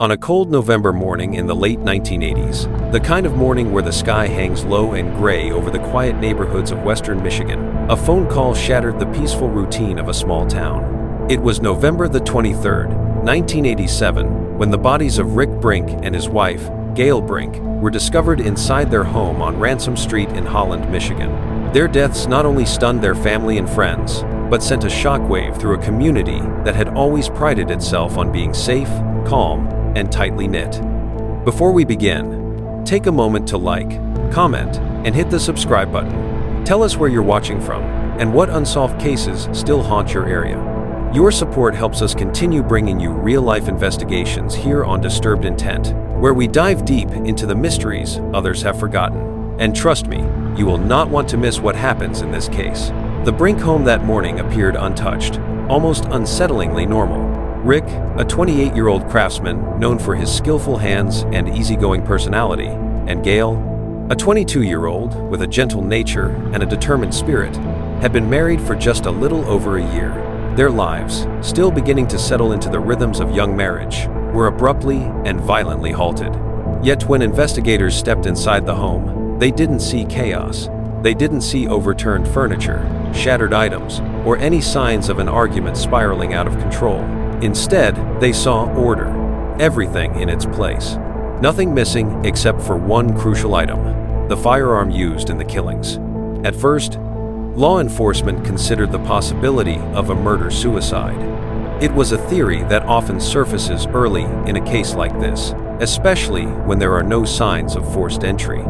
On a cold November morning in the late 1980s, the kind of morning where the sky hangs low and gray over the quiet neighborhoods of western Michigan, a phone call shattered the peaceful routine of a small town. It was November the 23rd, 1987, when the bodies of Rick Brink and his wife, Gail Brink, were discovered inside their home on Ransom Street in Holland, Michigan. Their deaths not only stunned their family and friends, but sent a shockwave through a community that had always prided itself on being safe, calm, and tightly knit. Before we begin, take a moment to like, comment, and hit the subscribe button. Tell us where you're watching from and what unsolved cases still haunt your area. Your support helps us continue bringing you real-life investigations here on Disturbed Intent, where we dive deep into the mysteries others have forgotten. And trust me, you will not want to miss what happens in this case. The Brink home that morning appeared untouched, almost unsettlingly normal. Rick, a 28-year-old craftsman known for his skillful hands and easygoing personality, and Gail, a 22-year-old with a gentle nature and a determined spirit, had been married for just a little over a year. Their lives, still beginning to settle into the rhythms of young marriage, were abruptly and violently halted. Yet when investigators stepped inside the home, they didn't see chaos. They didn't see overturned furniture, shattered items, or any signs of an argument spiraling out of control. Instead, they saw order, everything in its place. Nothing missing except for one crucial item, the firearm used in the killings. At first, law enforcement considered the possibility of a murder-suicide. It was a theory that often surfaces early in a case like this, especially when there are no signs of forced entry.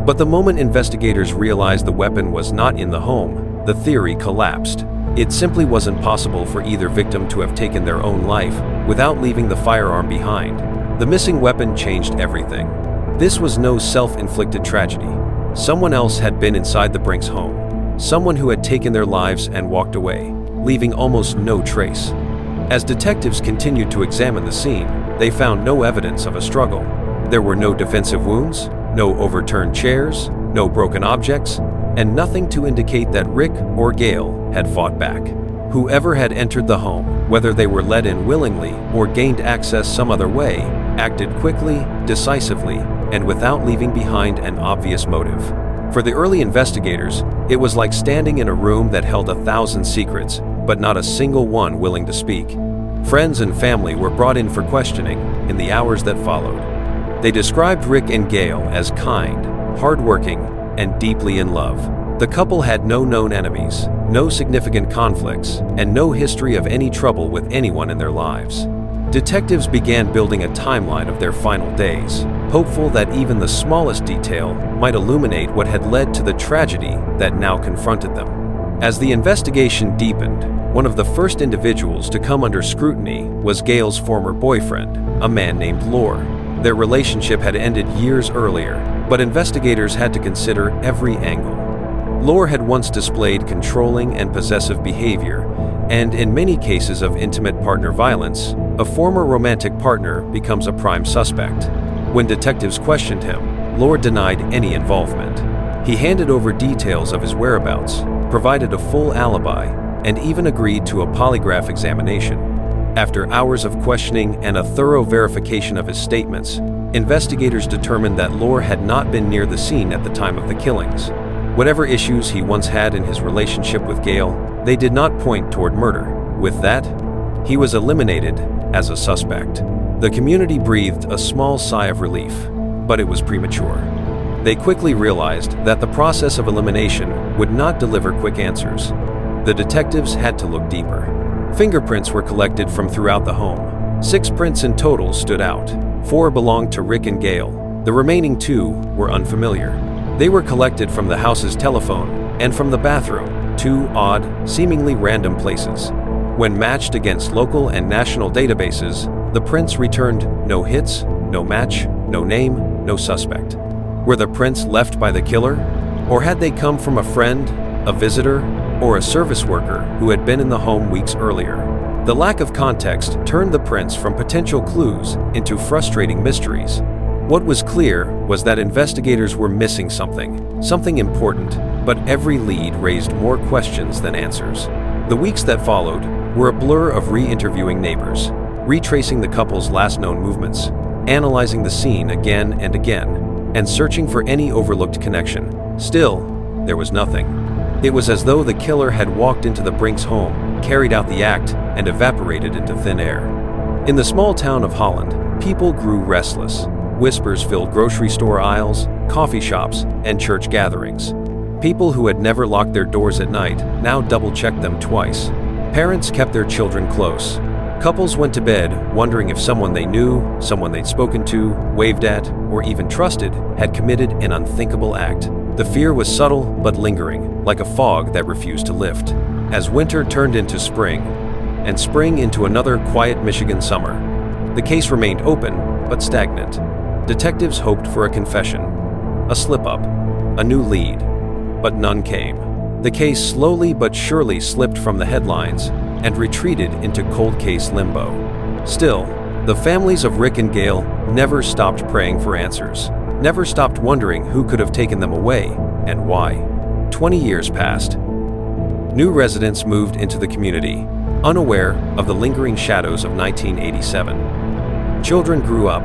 But the moment investigators realized the weapon was not in the home, the theory collapsed. It simply wasn't possible for either victim to have taken their own life without leaving the firearm behind. The missing weapon changed everything. This was no self-inflicted tragedy. Someone else had been inside the Brinks' home. Someone who had taken their lives and walked away, leaving almost no trace. As detectives continued to examine the scene, they found no evidence of a struggle. There were no defensive wounds, no overturned chairs, no broken objects, and nothing to indicate that Rick or Gail had fought back. Whoever had entered the home, whether they were let in willingly or gained access some other way, acted quickly, decisively, and without leaving behind an obvious motive. For the early investigators, it was like standing in a room that held 1,000 secrets, but not a single one willing to speak. Friends and family were brought in for questioning in the hours that followed. They described Rick and Gail as kind, hardworking, and deeply in love. The couple had no known enemies, no significant conflicts, and no history of any trouble with anyone in their lives. Detectives began building a timeline of their final days, hopeful that even the smallest detail might illuminate what had led to the tragedy that now confronted them. As the investigation deepened, one of the first individuals to come under scrutiny was Gail's former boyfriend, a man named Lurk. Their relationship had ended years earlier, but investigators had to consider every angle. Lurk had once displayed controlling and possessive behavior, and in many cases of intimate partner violence, a former romantic partner becomes a prime suspect. When detectives questioned him, Lurk denied any involvement. He handed over details of his whereabouts, provided a full alibi, and even agreed to a polygraph examination. After hours of questioning and a thorough verification of his statements, investigators determined that Lurk had not been near the scene at the time of the killings. Whatever issues he once had in his relationship with Gail, they did not point toward murder. With that, he was eliminated as a suspect. The community breathed a small sigh of relief, but it was premature. They quickly realized that the process of elimination would not deliver quick answers. The detectives had to look deeper. Fingerprints were collected from throughout the home. 6 prints in total stood out. 4 belonged to Rick and Gail. The remaining 2 were unfamiliar. They were collected from the house's telephone and from the bathroom, 2 odd, seemingly random places. When matched against local and national databases, the prints returned no hits, no match, no name, no suspect. Were the prints left by the killer? Or had they come from a friend, a visitor, or a service worker who had been in the home weeks earlier? The lack of context turned the prints from potential clues into frustrating mysteries. What was clear was that investigators were missing something important, but every lead raised more questions than answers. The weeks that followed were a blur of re-interviewing neighbors. retracing the couple's last known movements, analyzing the scene again and again, and searching for any overlooked connection. Still, there was nothing. It was as though the killer had walked into the Brinks' home, carried out the act, and evaporated into thin air. In the small town of Holland, people grew restless. Whispers filled grocery store aisles, coffee shops, and church gatherings. People who had never locked their doors at night now double-checked them twice. Parents kept their children close. Couples went to bed wondering if someone they knew, someone they'd spoken to, waved at, or even trusted had committed an unthinkable act. The fear was subtle but lingering, like a fog that refused to lift. As winter turned into spring, and spring into another quiet Michigan summer, the case remained open but stagnant. Detectives hoped for a confession, a slip-up, a new lead, but none came. The case slowly but surely slipped from the headlines and retreated into cold case limbo. Still, the families of Rick and Gail never stopped praying for answers, never stopped wondering who could have taken them away and why. 20 years passed. New residents moved into the community, unaware of the lingering shadows of 1987. Children grew up,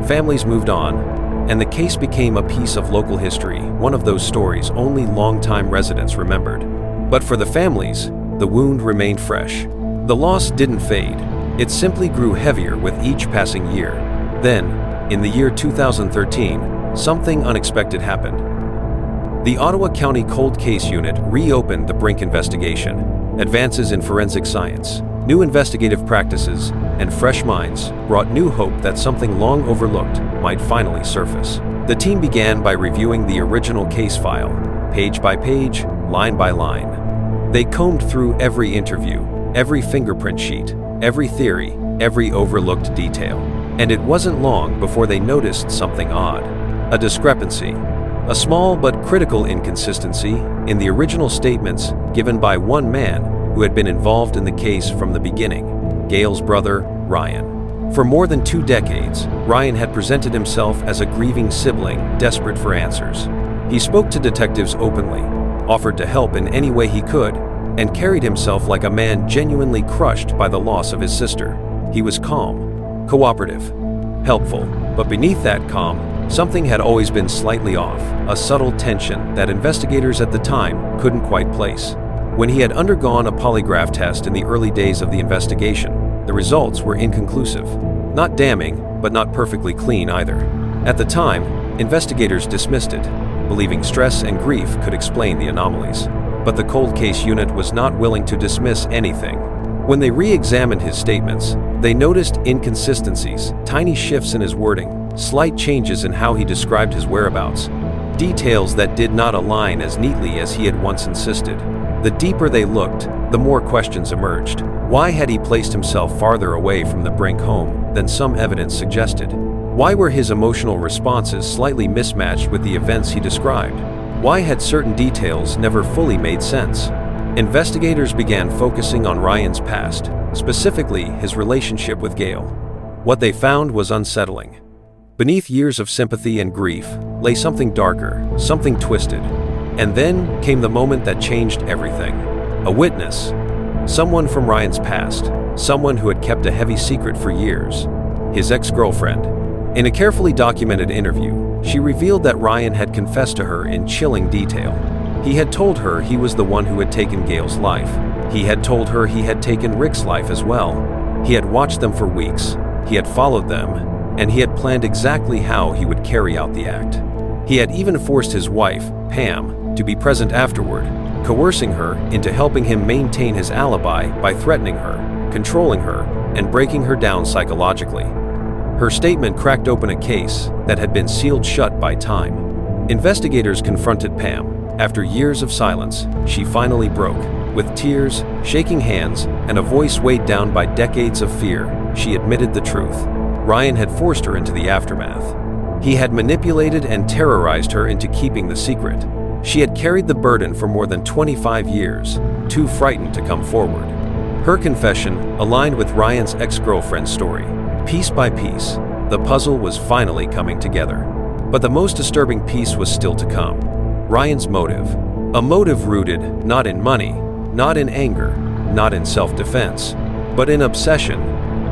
families moved on, and the case became a piece of local history, one of those stories only longtime residents remembered. But for the families, the wound remained fresh. The loss didn't fade. It simply grew heavier with each passing year. Then, in the year 2013, something unexpected happened. The Ottawa County Cold Case Unit reopened the Brink investigation. Advances in forensic science, new investigative practices, and fresh minds brought new hope that something long overlooked might finally surface. The team began by reviewing the original case file, page by page, line by line. They combed through every interview, every fingerprint sheet, every theory, every overlooked detail. And it wasn't long before they noticed something odd. A discrepancy. A small but critical inconsistency in the original statements given by one man who had been involved in the case from the beginning, Gail's brother, Ryan. For more than 2 decades, Ryan had presented himself as a grieving sibling desperate for answers. He spoke to detectives openly, offered to help in any way he could, and carried himself like a man genuinely crushed by the loss of his sister. He was calm, cooperative, helpful, but beneath that calm, something had always been slightly off, a subtle tension that investigators at the time couldn't quite place. When he had undergone a polygraph test in the early days of the investigation, the results were inconclusive. Not damning, but not perfectly clean either. At the time, investigators dismissed it, believing stress and grief could explain the anomalies. But the cold case unit was not willing to dismiss anything. When they re-examined his statements, they noticed inconsistencies, tiny shifts in his wording, slight changes in how he described his whereabouts, details that did not align as neatly as he had once insisted. The deeper they looked, the more questions emerged. Why had he placed himself farther away from the Brink home than some evidence suggested? Why were his emotional responses slightly mismatched with the events he described? Why had certain details never fully made sense? Investigators began focusing on Ryan's past, specifically his relationship with Gail. What they found was unsettling. Beneath years of sympathy and grief lay something darker, something twisted. And then came the moment that changed everything. A witness, someone from Ryan's past, someone who had kept a heavy secret for years, his ex-girlfriend. In a carefully documented interview, she revealed that Ryan had confessed to her in chilling detail. He had told her he was the one who had taken Gail's life. He had told her he had taken Rick's life as well. He had watched them for weeks. He had followed them, and he had planned exactly how he would carry out the act. He had even forced his wife, Pam, to be present afterward, coercing her into helping him maintain his alibi by threatening her, controlling her, and breaking her down psychologically. Her statement cracked open a case that had been sealed shut by time. Investigators confronted Pam. After years of silence, she finally broke. With tears, shaking hands, and a voice weighed down by decades of fear, she admitted the truth. Ryan had forced her into the aftermath. He had manipulated and terrorized her into keeping the secret. She had carried the burden for more than 25 years, too frightened to come forward. Her confession aligned with Ryan's ex-girlfriend's story. Piece by piece, the puzzle was finally coming together. But the most disturbing piece was still to come. Ryan's motive. A motive rooted not in money, not in anger, not in self-defense, but in obsession.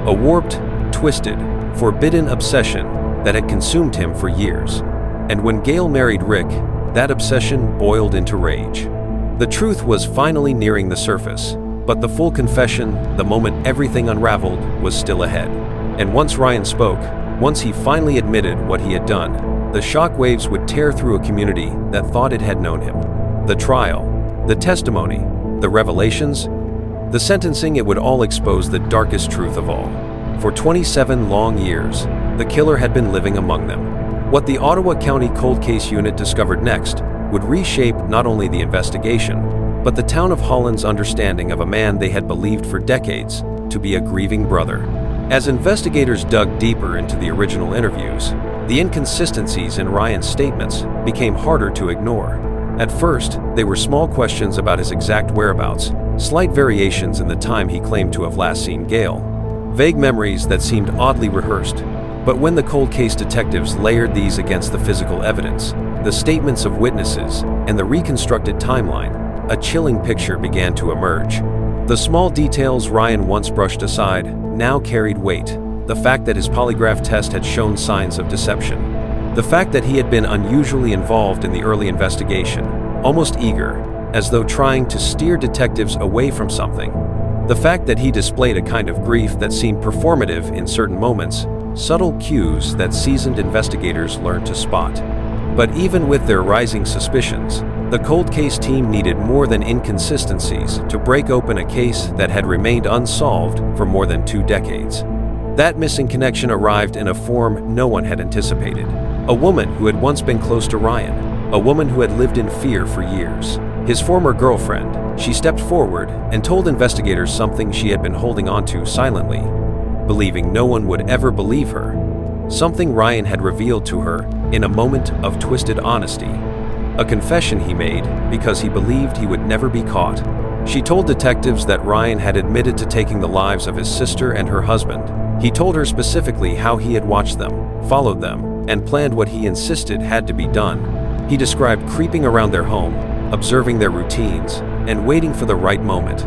a warped, twisted, forbidden obsession that had consumed him for years. And when Gail married Rick, that obsession boiled into rage. The truth was finally nearing the surface, but the full confession, the moment everything unraveled, was still ahead. And once Ryan spoke, once he finally admitted what he had done, the shockwaves would tear through a community that thought it had known him. The trial, the testimony, the revelations, the sentencing, it would all expose the darkest truth of all. For 27 long years, the killer had been living among them. What the Ottawa County Cold Case Unit discovered next would reshape not only the investigation, but the town of Holland's understanding of a man they had believed for decades to be a grieving brother. As investigators dug deeper into the original interviews, the inconsistencies in Ryan's statements became harder to ignore. At first, they were small questions about his exact whereabouts, slight variations in the time he claimed to have last seen Gail, vague memories that seemed oddly rehearsed. But when the cold case detectives layered these against the physical evidence, the statements of witnesses, and the reconstructed timeline, a chilling picture began to emerge. The small details Ryan once brushed aside now carried weight. The fact that his polygraph test had shown signs of deception. The fact that he had been unusually involved in the early investigation, almost eager, as though trying to steer detectives away from something. The fact that he displayed a kind of grief that seemed performative in certain moments, subtle cues that seasoned investigators learned to spot. But even with their rising suspicions, the cold case team needed more than inconsistencies to break open a case that had remained unsolved for more than 2 decades. That missing connection arrived in a form no one had anticipated. A woman who had once been close to Ryan, a woman who had lived in fear for years. His former girlfriend, she stepped forward and told investigators something she had been holding onto silently, believing no one would ever believe her. Something Ryan had revealed to her in a moment of twisted honesty. A confession he made because he believed he would never be caught. She told detectives that Ryan had admitted to taking the lives of his sister and her husband. He told her specifically how he had watched them, followed them, and planned what he insisted had to be done. He described creeping around their home, observing their routines, and waiting for the right moment.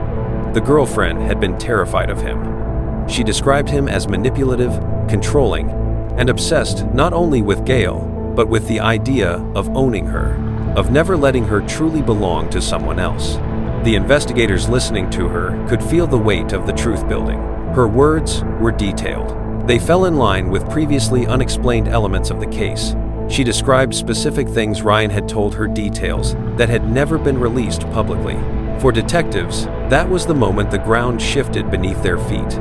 The girlfriend had been terrified of him. She described him as manipulative, controlling, and obsessed not only with Gail, but with the idea of owning her, of never letting her truly belong to someone else. The investigators listening to her could feel the weight of the truth building. Her words were detailed. They fell in line with previously unexplained elements of the case. She described specific things Ryan had told her, details that had never been released publicly. For detectives, that was the moment the ground shifted beneath their feet.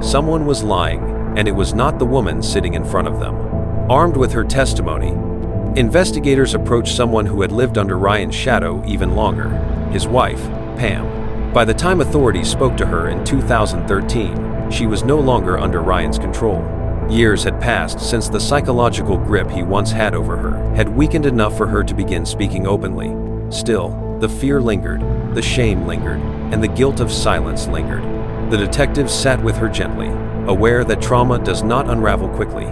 Someone was lying, and it was not the woman sitting in front of them. Armed with her testimony, investigators approached someone who had lived under Ryan's shadow even longer, his wife, Pam. By the time authorities spoke to her in 2013, she was no longer under Ryan's control. Years had passed since the psychological grip he once had over her had weakened enough for her to begin speaking openly. Still, the fear lingered, the shame lingered, and the guilt of silence lingered. The detectives sat with her gently, aware that trauma does not unravel quickly.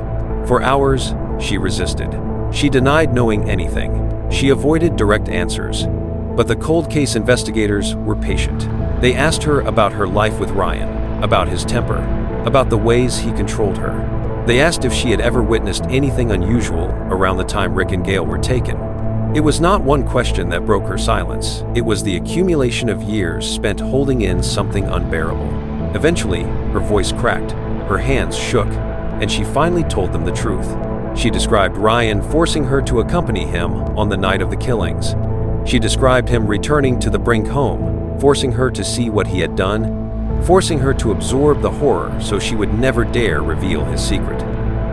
For hours, she resisted. She denied knowing anything. She avoided direct answers. But the cold case investigators were patient. They asked her about her life with Ryan, about his temper, about the ways he controlled her. They asked if she had ever witnessed anything unusual around the time Rick and Gail were taken. It was not one question that broke her silence. It was the accumulation of years spent holding in something unbearable. Eventually, her voice cracked, her hands shook, and she finally told them the truth. She described Ryan forcing her to accompany him on the night of the killings. She described him returning to the Brink home, forcing her to see what he had done, forcing her to absorb the horror so she would never dare reveal his secret.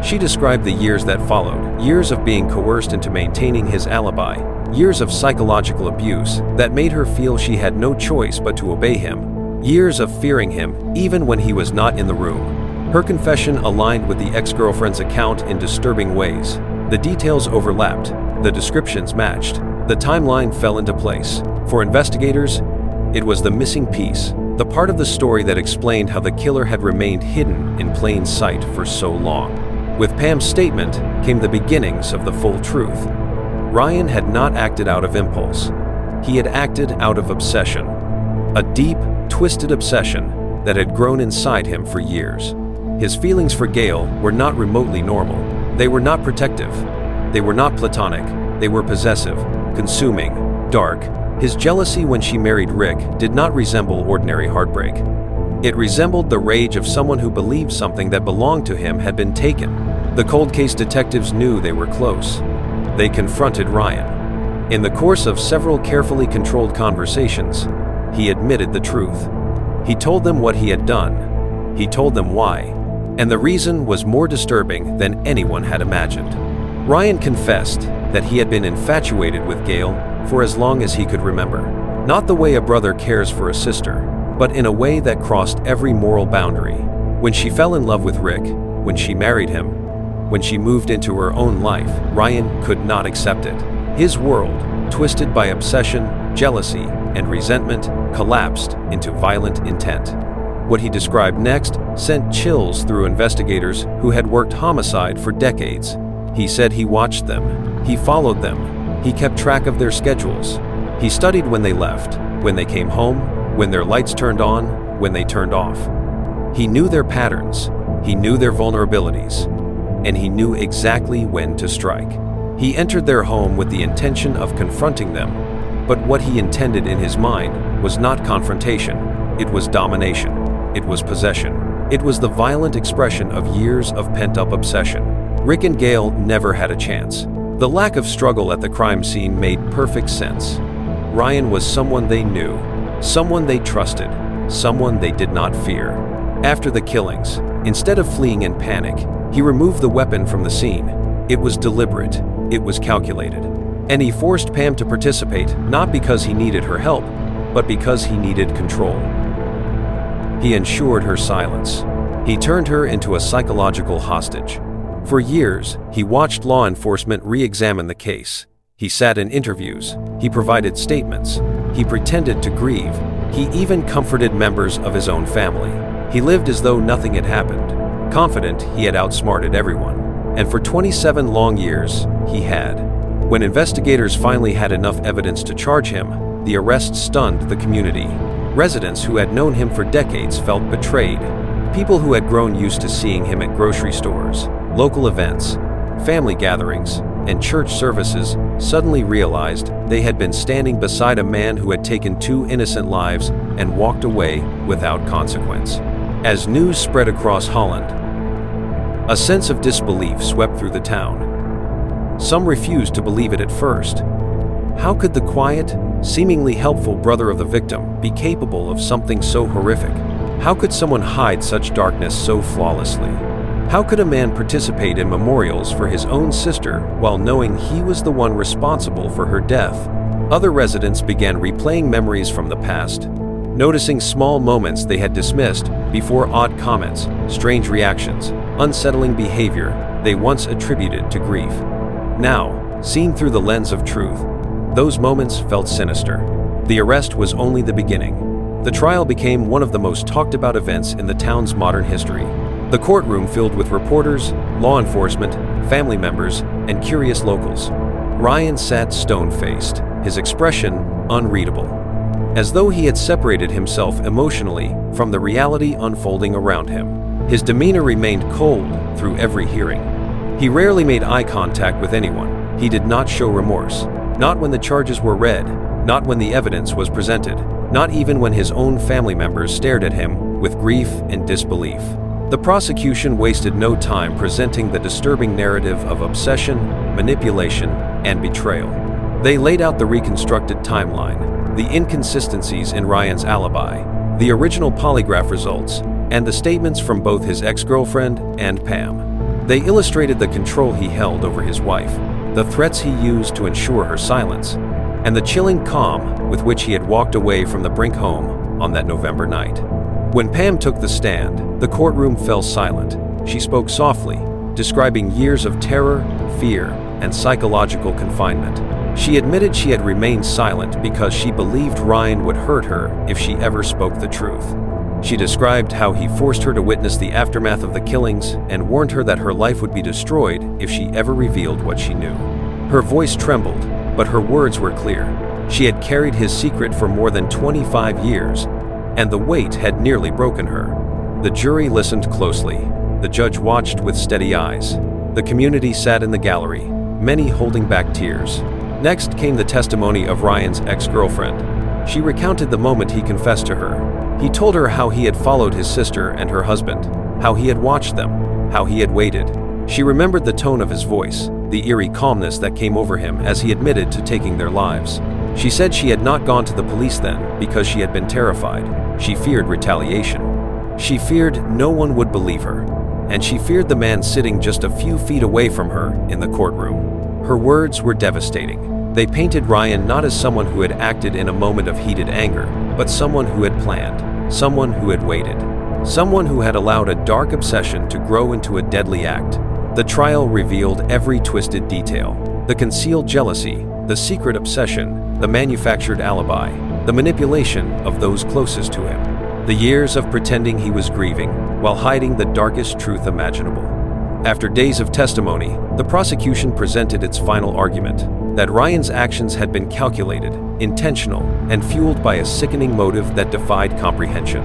She described the years that followed, years of being coerced into maintaining his alibi, years of psychological abuse that made her feel she had no choice but to obey him, years of fearing him even when he was not in the room. Her confession aligned with the ex-girlfriend's account in disturbing ways. The details overlapped, the descriptions matched, the timeline fell into place. For investigators, it was the missing piece, the part of the story that explained how the killer had remained hidden in plain sight for so long. With Pam's statement came the beginnings of the full truth. Ryan had not acted out of impulse. He had acted out of obsession. A deep, twisted obsession that had grown inside him for years. His feelings for Gail were not remotely normal. They were not protective. They were not platonic. They were possessive, consuming, dark. His jealousy when she married Rick did not resemble ordinary heartbreak. It resembled the rage of someone who believed something that belonged to him had been taken. The cold case detectives knew they were close. They confronted Ryan. In the course of several carefully controlled conversations, he admitted the truth. He told them what he had done. He told them why. And the reason was more disturbing than anyone had imagined. Ryan confessed that he had been infatuated with Gail for as long as he could remember. Not the way a brother cares for a sister, but in a way that crossed every moral boundary. When she fell in love with Rick, when she married him, when she moved into her own life, Ryan could not accept it. His world, twisted by obsession, jealousy, and resentment, collapsed into violent intent. What he described next sent chills through investigators who had worked homicide for decades. He said he watched them, he followed them, he kept track of their schedules. He studied when they left, when they came home, when their lights turned on, when they turned off. He knew their patterns, he knew their vulnerabilities, and he knew exactly when to strike. He entered their home with the intention of confronting them, but what he intended in his mind was not confrontation, it was domination, it was possession, it was the violent expression of years of pent-up obsession. Rick and Gail never had a chance. The lack of struggle at the crime scene made perfect sense. Ryan was someone they knew, someone they trusted, someone they did not fear. After the killings, instead of fleeing in panic, he removed the weapon from the scene. It was deliberate, it was calculated. And he forced Pam to participate, not because he needed her help, but because he needed control. He ensured her silence. He turned her into a psychological hostage. For years, he watched law enforcement re-examine the case. He sat in interviews, he provided statements, he pretended to grieve, he even comforted members of his own family. He lived as though nothing had happened, confident he had outsmarted everyone. And for 27 long years, he had. When investigators finally had enough evidence to charge him, the arrest stunned the community. Residents who had known him for decades felt betrayed. People who had grown used to seeing him at grocery stores, local events, family gatherings, and church services suddenly realized they had been standing beside a man who had taken 2 innocent lives and walked away without consequence. As news spread across Holland, a sense of disbelief swept through the town. Some refused to believe it at first. How could the quiet, seemingly helpful brother of the victim be capable of something so horrific? How could someone hide such darkness so flawlessly? How could a man participate in memorials for his own sister while knowing he was the one responsible for her death? Other residents began replaying memories from the past, noticing small moments they had dismissed before, odd comments, strange reactions, unsettling behavior they once attributed to grief. Now, seen through the lens of truth, those moments felt sinister. The arrest was only the beginning. The trial became one of the most talked about events in the town's modern history. The courtroom filled with reporters, law enforcement, family members, and curious locals. Ryan sat stone-faced, his expression unreadable, as though he had separated himself emotionally from the reality unfolding around him. His demeanor remained cold through every hearing. He rarely made eye contact with anyone. He did not show remorse, not when the charges were read, not when the evidence was presented, not even when his own family members stared at him with grief and disbelief. The prosecution wasted no time presenting the disturbing narrative of obsession, manipulation, and betrayal. They laid out the reconstructed timeline, the inconsistencies in Ryan's alibi, the original polygraph results, and the statements from both his ex-girlfriend and Pam. They illustrated the control he held over his wife, the threats he used to ensure her silence, and the chilling calm with which he had walked away from the Brink home on that November night. When Pam took the stand, the courtroom fell silent. She spoke softly, describing years of terror, fear, and psychological confinement. She admitted she had remained silent because she believed Ryan would hurt her if she ever spoke the truth. She described how he forced her to witness the aftermath of the killings and warned her that her life would be destroyed if she ever revealed what she knew. Her voice trembled, but her words were clear. She had carried his secret for more than 25 years, and the weight had nearly broken her. The jury listened closely. The judge watched with steady eyes. The community sat in the gallery, many holding back tears. Next came the testimony of Ryan's ex-girlfriend. She recounted the moment he confessed to her. He told her how he had followed his sister and her husband, how he had watched them, how he had waited. She remembered the tone of his voice, the eerie calmness that came over him as he admitted to taking their lives. She said she had not gone to the police then because she had been terrified. She feared retaliation. She feared no one would believe her. And she feared the man sitting just a few feet away from her in the courtroom. Her words were devastating. They painted Ryan not as someone who had acted in a moment of heated anger, but someone who had planned, someone who had waited, someone who had allowed a dark obsession to grow into a deadly act. The trial revealed every twisted detail: the concealed jealousy, the secret obsession, the manufactured alibi, the manipulation of those closest to him, the years of pretending he was grieving while hiding the darkest truth imaginable. After days of testimony, the prosecution presented its final argument: that Ryan's actions had been calculated, intentional, and fueled by a sickening motive that defied comprehension.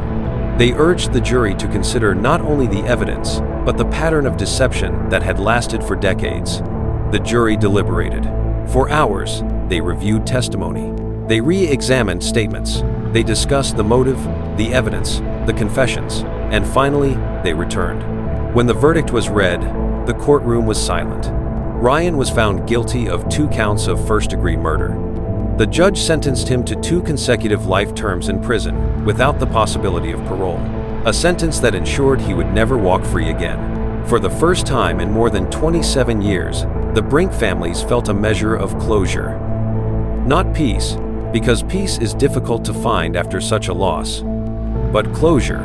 They urged the jury to consider not only the evidence, but the pattern of deception that had lasted for decades. The jury deliberated. For hours, they reviewed testimony. They re-examined statements. They discussed the motive, the evidence, the confessions, and finally, they returned. When the verdict was read, the courtroom was silent. Ryan was found guilty of 2 counts of first-degree murder. The judge sentenced him to 2 consecutive life terms in prison without the possibility of parole, a sentence that ensured he would never walk free again. For the first time in more than 27 years, the Brink families felt a measure of closure. Not peace, because peace is difficult to find after such a loss, but closure.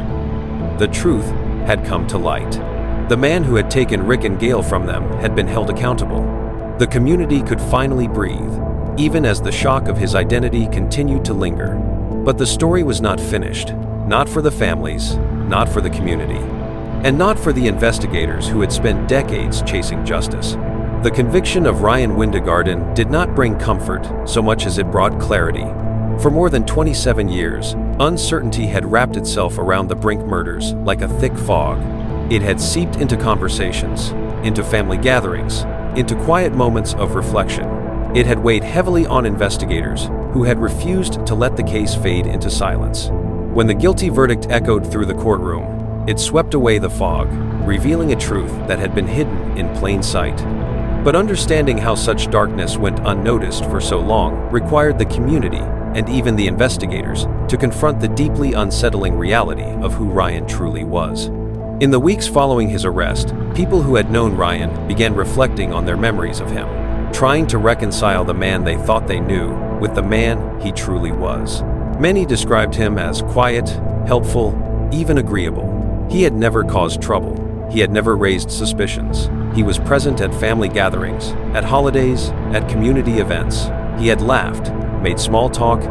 The truth had come to light. The man who had taken Rick and Gail from them had been held accountable. The community could finally breathe, even as the shock of his identity continued to linger. But the story was not finished, not for the families, not for the community, and not for the investigators who had spent decades chasing justice. The conviction of Ryan Windegarden did not bring comfort so much as it brought clarity. For more than 27 years, uncertainty had wrapped itself around the Brink murders like a thick fog. It had seeped into conversations, into family gatherings, into quiet moments of reflection. It had weighed heavily on investigators who had refused to let the case fade into silence. When the guilty verdict echoed through the courtroom, it swept away the fog, revealing a truth that had been hidden in plain sight. But understanding how such darkness went unnoticed for so long required the community, and even the investigators, to confront the deeply unsettling reality of who Ryan truly was. In the weeks following his arrest, people who had known Ryan began reflecting on their memories of him, trying to reconcile the man they thought they knew with the man he truly was. Many described him as quiet, helpful, even agreeable. He had never caused trouble. He had never raised suspicions. He was present at family gatherings, at holidays, at community events. He had laughed, made small talk,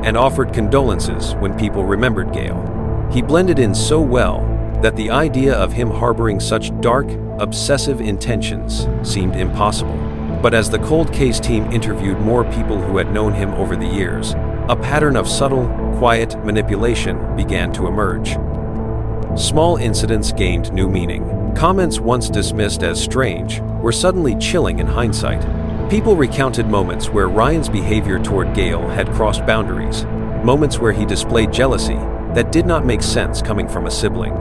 and offered condolences when people remembered Gail. He blended in so well that the idea of him harboring such dark, obsessive intentions seemed impossible. But as the cold case team interviewed more people who had known him over the years, a pattern of subtle, quiet manipulation began to emerge. Small incidents gained new meaning. Comments once dismissed as strange were suddenly chilling in hindsight. People recounted moments where Ryan's behavior toward Gail had crossed boundaries, moments where he displayed jealousy that did not make sense coming from a sibling.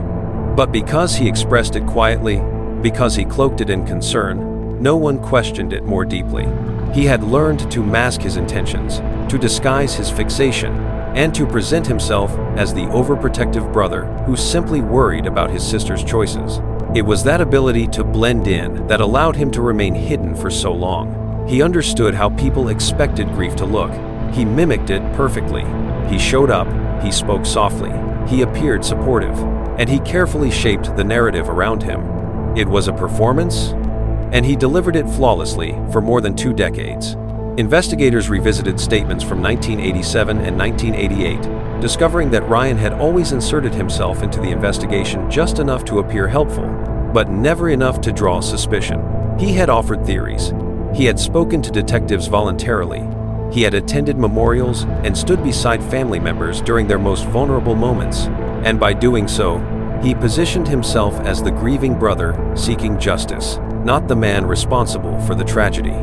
But because he expressed it quietly, because he cloaked it in concern, no one questioned it more deeply. He had learned to mask his intentions, to disguise his fixation, and to present himself as the overprotective brother who simply worried about his sister's choices. It was that ability to blend in that allowed him to remain hidden for so long. He understood how people expected grief to look. He mimicked it perfectly. He showed up, he spoke softly, he appeared supportive, and he carefully shaped the narrative around him. It was a performance, and he delivered it flawlessly for more than 2 decades. Investigators revisited statements from 1987 and 1988, discovering that Ryan had always inserted himself into the investigation just enough to appear helpful, but never enough to draw suspicion. He had offered theories. He had spoken to detectives voluntarily. He had attended memorials and stood beside family members during their most vulnerable moments. And by doing so, He positioned himself as the grieving brother seeking justice, not the man responsible for the tragedy.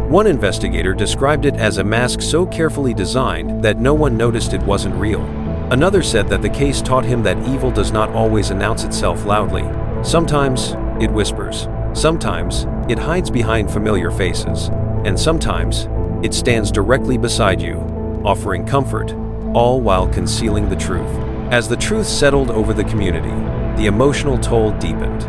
One investigator described it as a mask so carefully designed that no one noticed it wasn't real. Another said that the case taught him that evil does not always announce itself loudly. Sometimes it whispers. Sometimes it hides behind familiar faces. And sometimes it stands directly beside you, offering comfort, all while concealing the truth. As the truth settled over the community, the emotional toll deepened.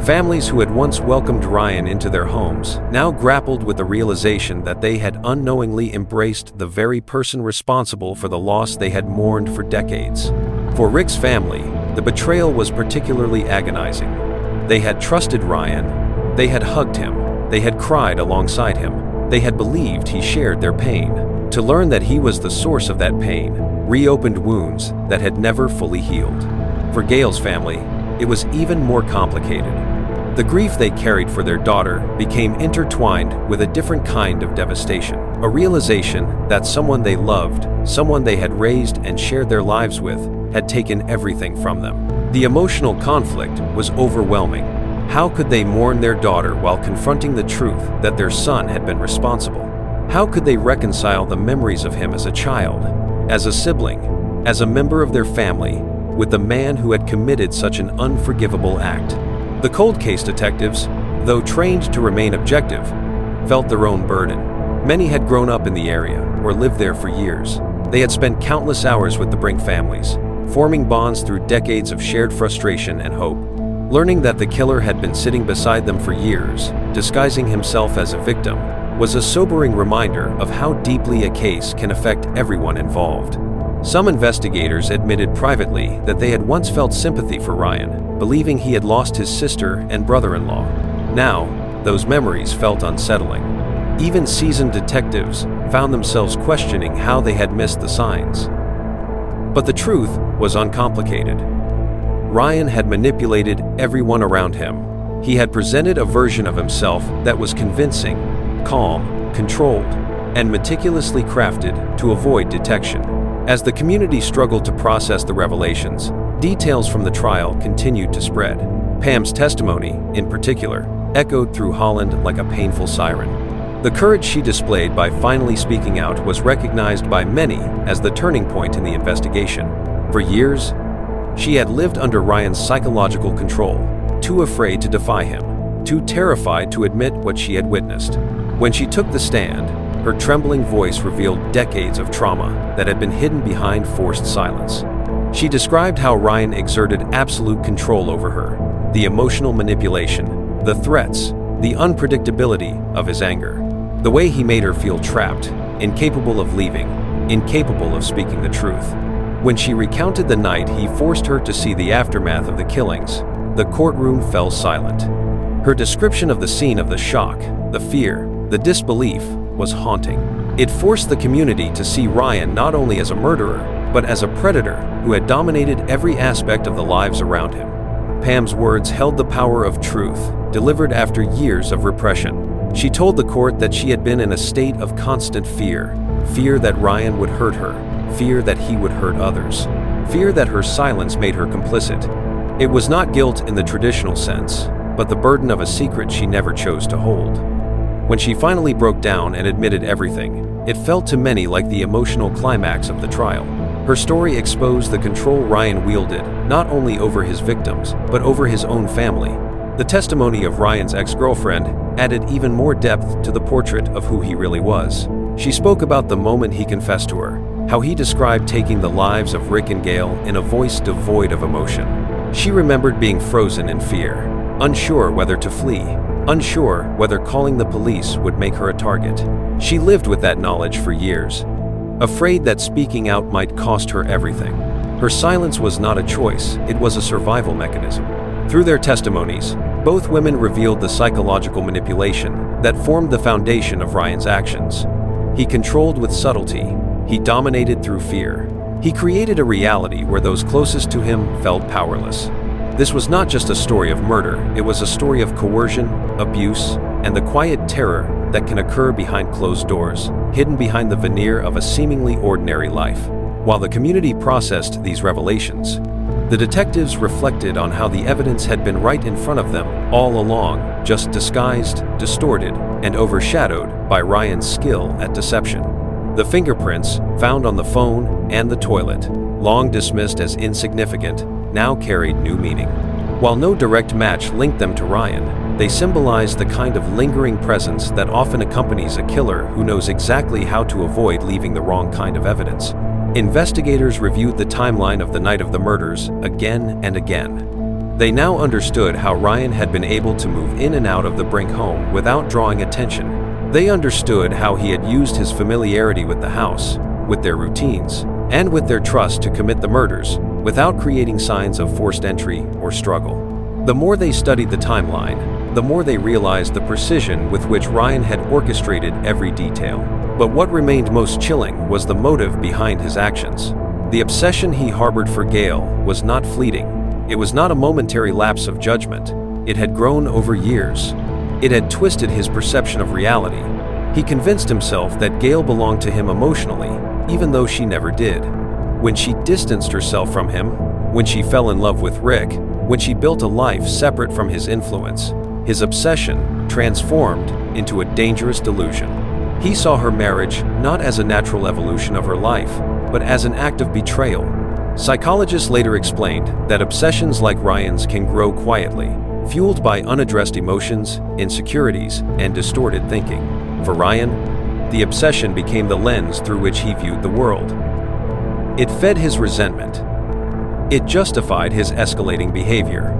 Families who had once welcomed Ryan into their homes now grappled with the realization that they had unknowingly embraced the very person responsible for the loss they had mourned for decades. For Rick's family, the betrayal was particularly agonizing. They had trusted Ryan, they had hugged him, they had cried alongside him, they had believed he shared their pain. To learn that he was the source of that pain reopened wounds that had never fully healed. For Gail's family, it was even more complicated. The grief they carried for their daughter became intertwined with a different kind of devastation, a realization that someone they loved, someone they had raised and shared their lives with, had taken everything from them. The emotional conflict was overwhelming. How could they mourn their daughter while confronting the truth that their son had been responsible? How could they reconcile the memories of him as a child, as a sibling, as a member of their family, with the man who had committed such an unforgivable act? The cold case detectives, though trained to remain objective, felt their own burden. Many had grown up in the area or lived there for years. They had spent countless hours with the Brink families, forming bonds through decades of shared frustration and hope. Learning that the killer had been sitting beside them for years, disguising himself as a victim, was a sobering reminder of how deeply a case can affect everyone involved. Some investigators admitted privately that they had once felt sympathy for Ryan, believing he had lost his sister and brother-in-law. Now, those memories felt unsettling. Even seasoned detectives found themselves questioning how they had missed the signs. But the truth was uncomplicated. Ryan had manipulated everyone around him. He had presented a version of himself that was convincing, calm, controlled, and meticulously crafted to avoid detection. As the community struggled to process the revelations, details from the trial continued to spread. Pam's testimony, in particular, echoed through Holland like a painful siren. The courage she displayed by finally speaking out was recognized by many as the turning point in the investigation. For years, she had lived under Ryan's psychological control, too afraid to defy him, too terrified to admit what she had witnessed. When she took the stand, her trembling voice revealed decades of trauma that had been hidden behind forced silence. She described how Ryan exerted absolute control over her, the emotional manipulation, the threats, the unpredictability of his anger, the way he made her feel trapped, incapable of leaving, incapable of speaking the truth. When she recounted the night he forced her to see the aftermath of the killings, the courtroom fell silent. Her description of the scene of the shock, the fear, the disbelief, was haunting. It forced the community to see Ryan not only as a murderer, but as a predator who had dominated every aspect of the lives around him. Pam's words held the power of truth, delivered after years of repression. She told the court that she had been in a state of constant fear. Fear that Ryan would hurt her, fear that he would hurt others, fear that her silence made her complicit. It was not guilt in the traditional sense, but the burden of a secret she never chose to hold. When she finally broke down and admitted everything, it felt to many like the emotional climax of the trial. Her story exposed the control Ryan wielded, not only over his victims, but over his own family. The testimony of Ryan's ex-girlfriend added even more depth to the portrait of who he really was. She spoke about the moment he confessed to her, how he described taking the lives of Rick and Gail in a voice devoid of emotion. She remembered being frozen in fear, unsure whether to flee, unsure whether calling the police would make her a target. She lived with that knowledge for years, afraid that speaking out might cost her everything. Her silence was not a choice, it was a survival mechanism. Through their testimonies, both women revealed the psychological manipulation that formed the foundation of Ryan's actions. He controlled with subtlety, he dominated through fear. He created a reality where those closest to him felt powerless. This was not just a story of murder, it was a story of coercion, abuse, and the quiet terror that can occur behind closed doors, hidden behind the veneer of a seemingly ordinary life. While the community processed these revelations, The detectives reflected on how the evidence had been right in front of them all along, just disguised, distorted, and overshadowed by Ryan's skill at deception. The fingerprints, found on the phone and the toilet, long dismissed as insignificant, now carried new meaning. While no direct match linked them to Ryan, they symbolized the kind of lingering presence that often accompanies a killer who knows exactly how to avoid leaving the wrong kind of evidence. Investigators reviewed the timeline of the night of the murders again and again. They now understood how Ryan had been able to move in and out of the Brink home without drawing attention. They understood how he had used his familiarity with the house, with their routines, and with their trust to commit the murders, without creating signs of forced entry or struggle. The more they studied the timeline, the more they realized the precision with which Ryan had orchestrated every detail. But what remained most chilling was the motive behind his actions. The obsession he harbored for Gail was not fleeting. It was not a momentary lapse of judgment. It had grown over years. It had twisted his perception of reality. He convinced himself that Gail belonged to him emotionally, even though she never did. When she distanced herself from him, when she fell in love with Rick, when she built a life separate from his influence, his obsession transformed into a dangerous delusion. He saw her marriage not as a natural evolution of her life, but as an act of betrayal. Psychologists later explained that obsessions like Ryan's can grow quietly, fueled by unaddressed emotions, insecurities, and distorted thinking. For Ryan, the obsession became the lens through which he viewed the world. It fed his resentment. It justified his escalating behavior.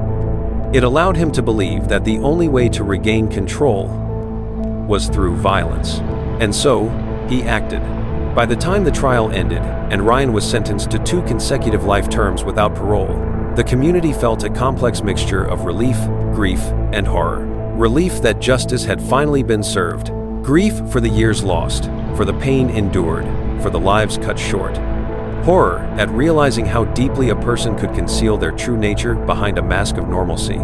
It allowed him to believe that the only way to regain control was through violence. And so, he acted. By the time the trial ended, and Ryan was sentenced to 2 consecutive life terms without parole, the community felt a complex mixture of relief, grief, and horror. Relief that justice had finally been served. Grief for the years lost, for the pain endured, for the lives cut short. Horror at realizing how deeply a person could conceal their true nature behind a mask of normalcy.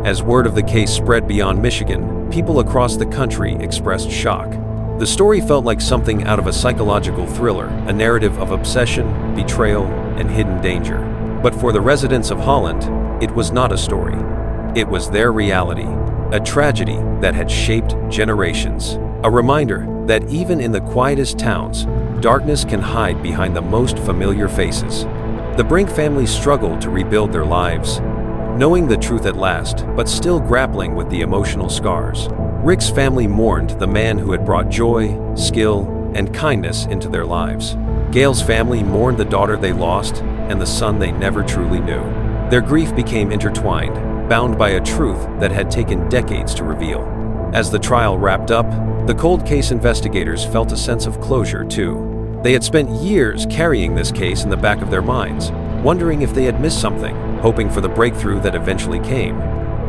As word of the case spread beyond Michigan, people across the country expressed shock. The story felt like something out of a psychological thriller, a narrative of obsession, betrayal, and hidden danger. But for the residents of Holland, it was not a story. It was their reality, a tragedy that had shaped generations. A reminder that even in the quietest towns, darkness can hide behind the most familiar faces. The Brink family struggled to rebuild their lives, knowing the truth at last, but still grappling with the emotional scars. Rick's family mourned the man who had brought joy, skill, and kindness into their lives. Gail's family mourned the daughter they lost and the son they never truly knew. Their grief became intertwined, bound by a truth that had taken decades to reveal. As the trial wrapped up, the cold case investigators felt a sense of closure too. They had spent years carrying this case in the back of their minds, wondering if they had missed something, hoping for the breakthrough that eventually came.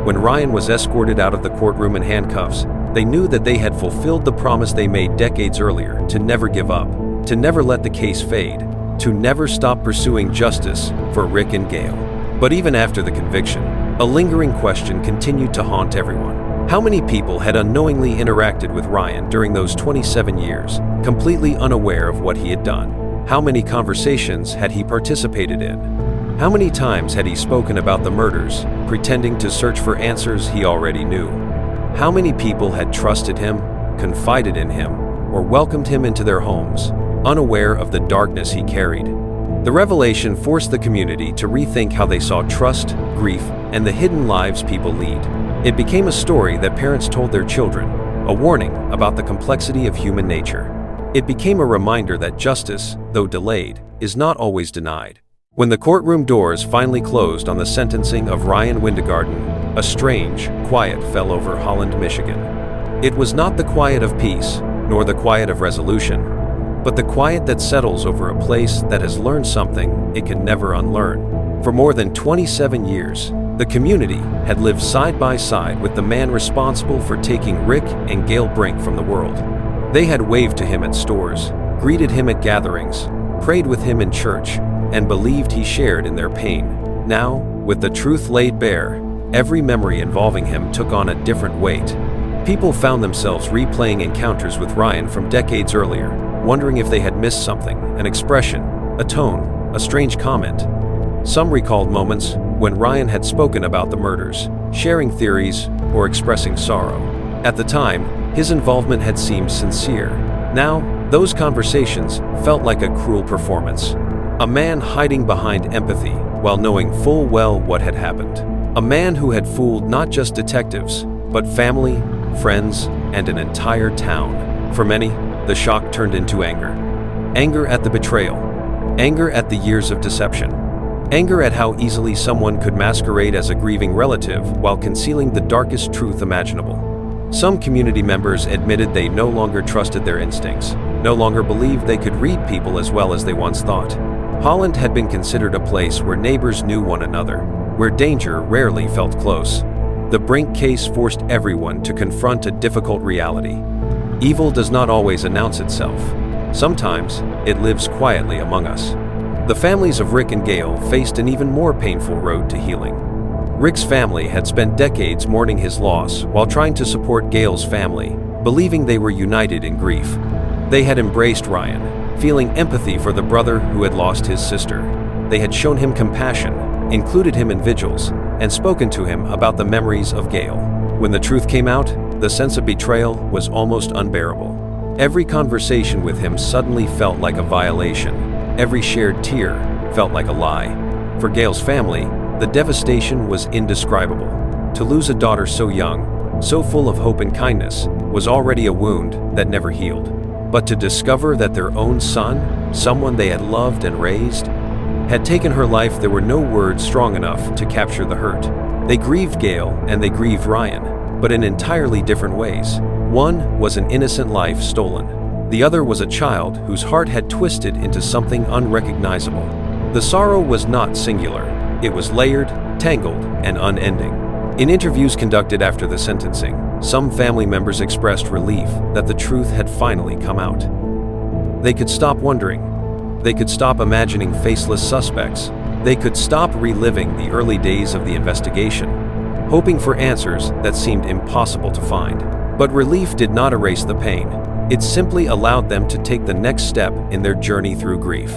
When Ryan was escorted out of the courtroom in handcuffs, they knew that they had fulfilled the promise they made decades earlier to never give up, to never let the case fade, to never stop pursuing justice for Rick and Gail. But even after the conviction, a lingering question continued to haunt everyone. How many people had unknowingly interacted with Ryan during those 27 years, completely unaware of what he had done? How many conversations had he participated in? How many times had he spoken about the murders, pretending to search for answers he already knew? How many people had trusted him, confided in him, or welcomed him into their homes, unaware of the darkness he carried? The revelation forced the community to rethink how they saw trust, grief, and the hidden lives people lead. It became a story that parents told their children, a warning about the complexity of human nature. It became a reminder that justice, though delayed, is not always denied. When the courtroom doors finally closed on the sentencing of Ryan Windegarden, a strange quiet fell over Holland, Michigan. It was not the quiet of peace, nor the quiet of resolution, but the quiet that settles over a place that has learned something it can never unlearn. For more than 27 years, the community had lived side by side with the man responsible for taking Rick and Gail Brink from the world. They had waved to him at stores, greeted him at gatherings, prayed with him in church, and believed he shared in their pain. Now, with the truth laid bare, every memory involving him took on a different weight. People found themselves replaying encounters with Ryan from decades earlier, wondering if they had missed something, an expression, a tone, a strange comment. Some recalled moments when Ryan had spoken about the murders, sharing theories, or expressing sorrow. At the time, his involvement had seemed sincere. Now, those conversations felt like a cruel performance. A man hiding behind empathy while knowing full well what had happened. A man who had fooled not just detectives, but family, friends, and an entire town. For many, the shock turned into anger. Anger at the betrayal. Anger at the years of deception. Anger at how easily someone could masquerade as a grieving relative while concealing the darkest truth imaginable. Some community members admitted they no longer trusted their instincts, no longer believed they could read people as well as they once thought. Holland had been considered a place where neighbors knew one another, where danger rarely felt close. The Brink case forced everyone to confront a difficult reality. Evil does not always announce itself. Sometimes, it lives quietly among us. The families of Rick and Gail faced an even more painful road to healing. Rick's family had spent decades mourning his loss while trying to support Gail's family, believing they were united in grief. They had embraced Ryan, feeling empathy for the brother who had lost his sister. They had shown him compassion, included him in vigils, and spoken to him about the memories of Gail. When the truth came out, the sense of betrayal was almost unbearable. Every conversation with him suddenly felt like a violation. Every shared tear felt like a lie. For Gail's family, the devastation was indescribable. To lose a daughter so young, so full of hope and kindness, was already a wound that never healed. But to discover that their own son, someone they had loved and raised, had taken her life, there were no words strong enough to capture the hurt. They grieved Gail and they grieved Ryan, but in entirely different ways. One was an innocent life stolen. The other was a child whose heart had twisted into something unrecognizable. The sorrow was not singular. It was layered, tangled, and unending. In interviews conducted after the sentencing, some family members expressed relief that the truth had finally come out. They could stop wondering. They could stop imagining faceless suspects. They could stop reliving the early days of the investigation, hoping for answers that seemed impossible to find. But relief did not erase the pain. It simply allowed them to take the next step in their journey through grief.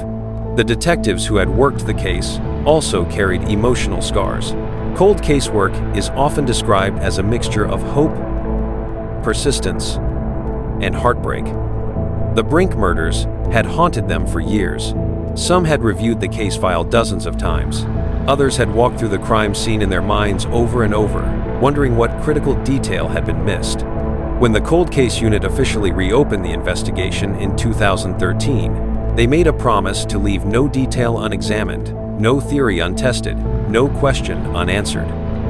The detectives who had worked the case also carried emotional scars. Cold case work is often described as a mixture of hope, persistence, and heartbreak. The Brink murders had haunted them for years. Some had reviewed the case file dozens of times. Others had walked through the crime scene in their minds over and over, wondering what critical detail had been missed. When the cold case unit officially reopened the investigation in 2013, they made a promise to leave no detail unexamined, no theory untested, no question unanswered.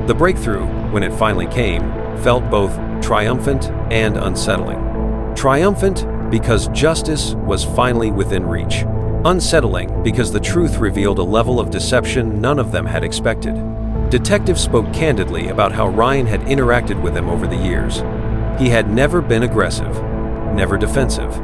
The breakthrough, when it finally came, felt both triumphant and unsettling. Triumphant because justice was finally within reach. Unsettling because the truth revealed a level of deception none of them had expected. Detectives spoke candidly about how Ryan had interacted with them over the years. He had never been aggressive, never defensive,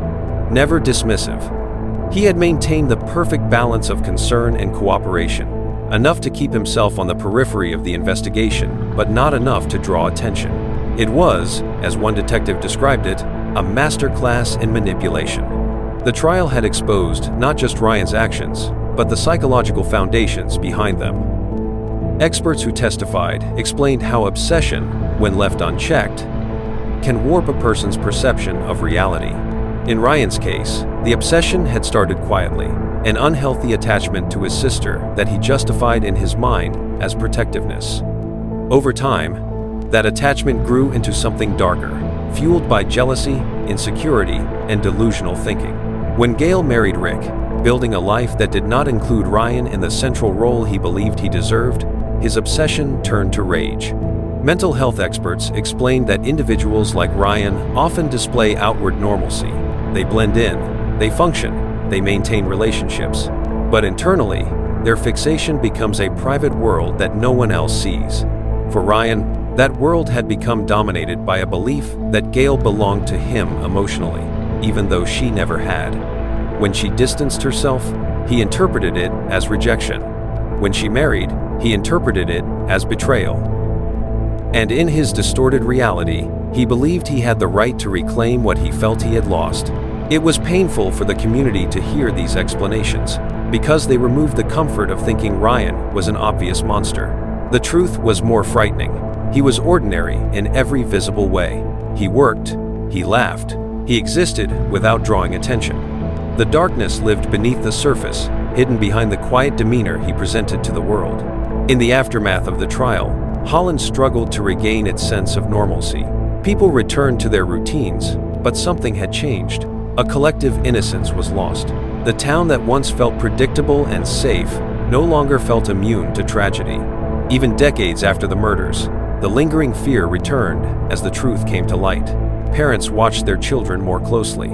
never dismissive. He had maintained the perfect balance of concern and cooperation, enough to keep himself on the periphery of the investigation, but not enough to draw attention. It was, as one detective described it, a masterclass in manipulation. The trial had exposed not just Ryan's actions, but the psychological foundations behind them. Experts who testified explained how obsession, when left unchecked, can warp a person's perception of reality. In Ryan's case, the obsession had started quietly, an unhealthy attachment to his sister that he justified in his mind as protectiveness. Over time, that attachment grew into something darker, fueled by jealousy, insecurity, and delusional thinking. When Gail married Rick, building a life that did not include Ryan in the central role he believed he deserved, his obsession turned to rage. Mental health experts explained that individuals like Ryan often display outward normalcy. They blend in, they function, they maintain relationships. But internally, their fixation becomes a private world that no one else sees. For Ryan, that world had become dominated by a belief that Gail belonged to him emotionally, even though she never had. When she distanced herself, he interpreted it as rejection. When she married, he interpreted it as betrayal. And in his distorted reality, he believed he had the right to reclaim what he felt he had lost. It was painful for the community to hear these explanations, because they removed the comfort of thinking Ryan was an obvious monster. The truth was more frightening. He was ordinary in every visible way. He worked, he laughed, he existed without drawing attention. The darkness lived beneath the surface, hidden behind the quiet demeanor he presented to the world. In the aftermath of the trial, Holland struggled to regain its sense of normalcy. People returned to their routines, but something had changed. A collective innocence was lost. The town that once felt predictable and safe no longer felt immune to tragedy. Even decades after the murders, the lingering fear returned as the truth came to light. Parents watched their children more closely.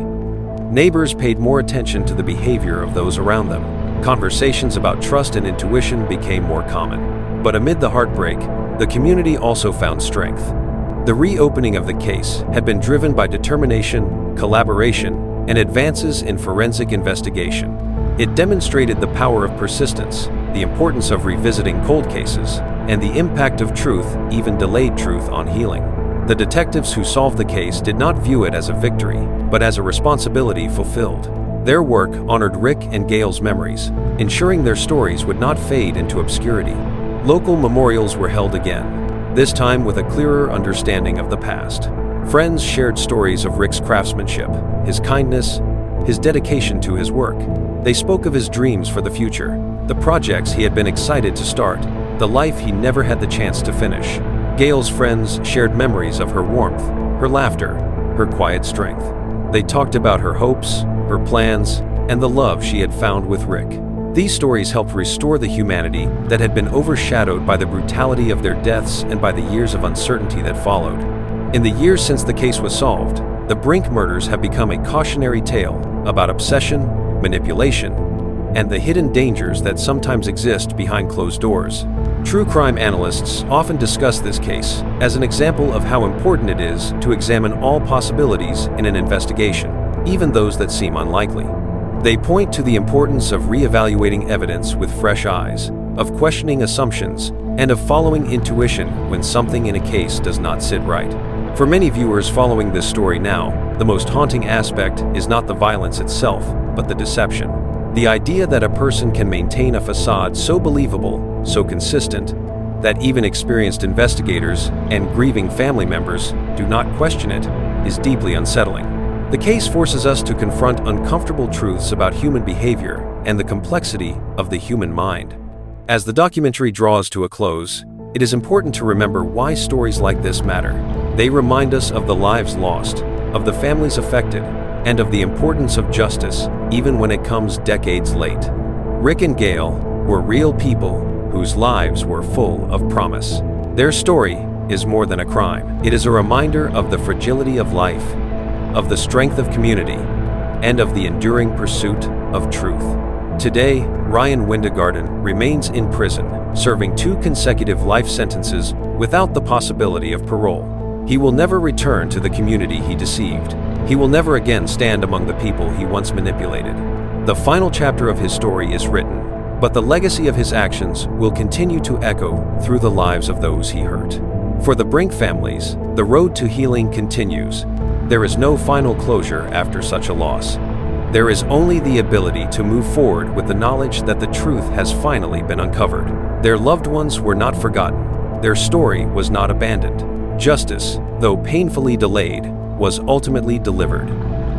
Neighbors paid more attention to the behavior of those around them. Conversations about trust and intuition became more common. But amid the heartbreak, the community also found strength. The reopening of the case had been driven by determination, collaboration, and advances in forensic investigation. It demonstrated the power of persistence, the importance of revisiting cold cases, and the impact of truth, even delayed truth, on healing. The detectives who solved the case did not view it as a victory, but as a responsibility fulfilled. Their work honored Rick and Gail's memories, ensuring their stories would not fade into obscurity. Local memorials were held again, this time with a clearer understanding of the past. Friends shared stories of Rick's craftsmanship, his kindness, his dedication to his work. They spoke of his dreams for the future, the projects he had been excited to start, the life he never had the chance to finish. Gail's friends shared memories of her warmth, her laughter, her quiet strength. They talked about her hopes, her plans, and the love she had found with Rick. These stories helped restore the humanity that had been overshadowed by the brutality of their deaths and by the years of uncertainty that followed. In the years since the case was solved, the Brink murders have become a cautionary tale about obsession, manipulation, and the hidden dangers that sometimes exist behind closed doors. True crime analysts often discuss this case as an example of how important it is to examine all possibilities in an investigation, even those that seem unlikely. They point to the importance of reevaluating evidence with fresh eyes, of questioning assumptions, and of following intuition when something in a case does not sit right. For many viewers following this story now, the most haunting aspect is not the violence itself, but the deception. The idea that a person can maintain a facade so believable, so consistent, that even experienced investigators and grieving family members do not question it is deeply unsettling. The case forces us to confront uncomfortable truths about human behavior and the complexity of the human mind. As the documentary draws to a close, it is important to remember why stories like this matter. They remind us of the lives lost, of the families affected, and of the importance of justice, even when it comes decades late. Rick and Gail were real people whose lives were full of promise. Their story is more than a crime. It is a reminder of the fragility of life, of the strength of community, and of the enduring pursuit of truth. Today, Ryan Windegarden remains in prison, serving 2 consecutive life sentences without the possibility of parole. He will never return to the community he deceived. He will never again stand among the people he once manipulated. The final chapter of his story is written, but the legacy of his actions will continue to echo through the lives of those he hurt. For the Brink families, the road to healing continues. There is no final closure after such a loss. There is only the ability to move forward with the knowledge that the truth has finally been uncovered. Their loved ones were not forgotten. Their story was not abandoned. Justice, though painfully delayed, was ultimately delivered.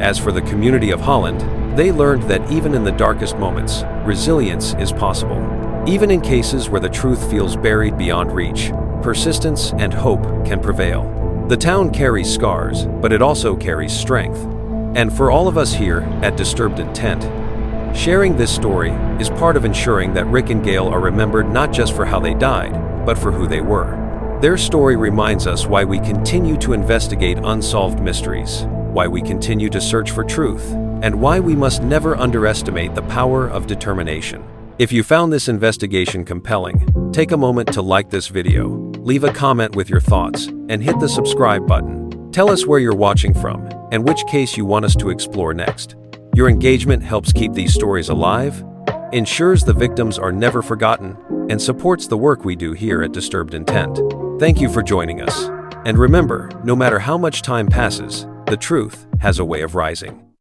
As for the community of Holland, they learned that even in the darkest moments, resilience is possible. Even in cases where the truth feels buried beyond reach, persistence and hope can prevail. The town carries scars, but it also carries strength. And for all of us here at Disturbed Intent, sharing this story is part of ensuring that Rick and Gail are remembered not just for how they died, but for who they were. Their story reminds us why we continue to investigate unsolved mysteries, why we continue to search for truth, and why we must never underestimate the power of determination. If you found this investigation compelling, take a moment to like this video, leave a comment with your thoughts, and hit the subscribe button. Tell us where you're watching from and which case you want us to explore next. Your engagement helps keep these stories alive, ensures the victims are never forgotten, and supports the work we do here at Disturbed Intent. Thank you for joining us. And remember, no matter how much time passes, the truth has a way of rising.